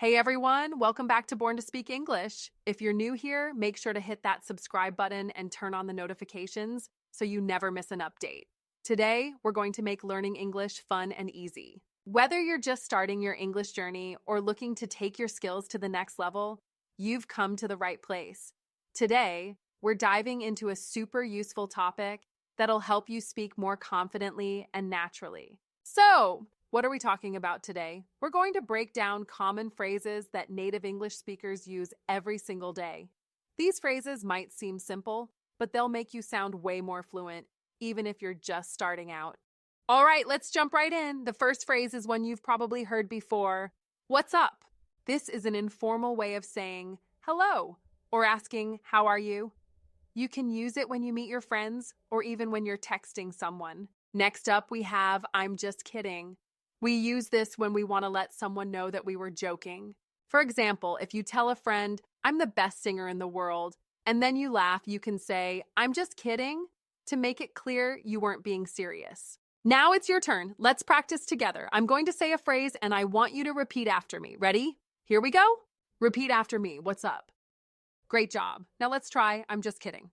Hey everyone, welcome back to Born to Speak English. If you're new here, make sure to hit that subscribe button and turn on the notifications so you never miss an update. Today, we're going to make learning English fun and easy. Whether you're just starting your English journey or looking to take your skills to the next level, you've come to the right place. Today, we're diving into a super useful topic that'll help you speak more confidently and naturally. So, what are we talking about today? We're going to break down common phrases that native English speakers use every single day. These phrases might seem simple, but they'll make you sound way more fluent, even if you're just starting out. All right, let's jump right in. The first phrase is one you've probably heard before. What's up? This is an informal way of saying hello or asking, how are you? You can use it when you meet your friends or even when you're texting someone. Next up, we have I'm just kidding. We use this when we want to let someone know that we were joking. For example, if you tell a friend, I'm the best singer in the world, and then you laugh, you can say, I'm just kidding, to make it clear you weren't being serious. Now it's your turn. Let's practice together. I'm going to say a phrase and I want you to repeat after me. Ready? Here we go. Repeat after me. What's up? Great job. Now let's try, I'm just kidding.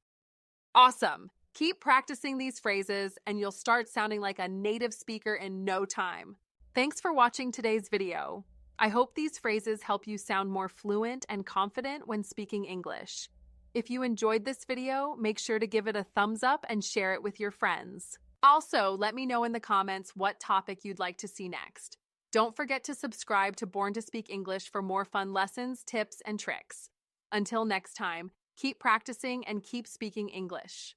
Awesome. Keep practicing these phrases and you'll start sounding like a native speaker in no time. Thanks for watching today's video. I hope these phrases help you sound more fluent and confident when speaking English. If you enjoyed this video, make sure to give it a thumbs up and share it with your friends. Also, let me know in the comments what topic you'd like to see next. Don't forget to subscribe to Born to Speak English for more fun lessons, tips, and tricks. Until next time, keep practicing and keep speaking English.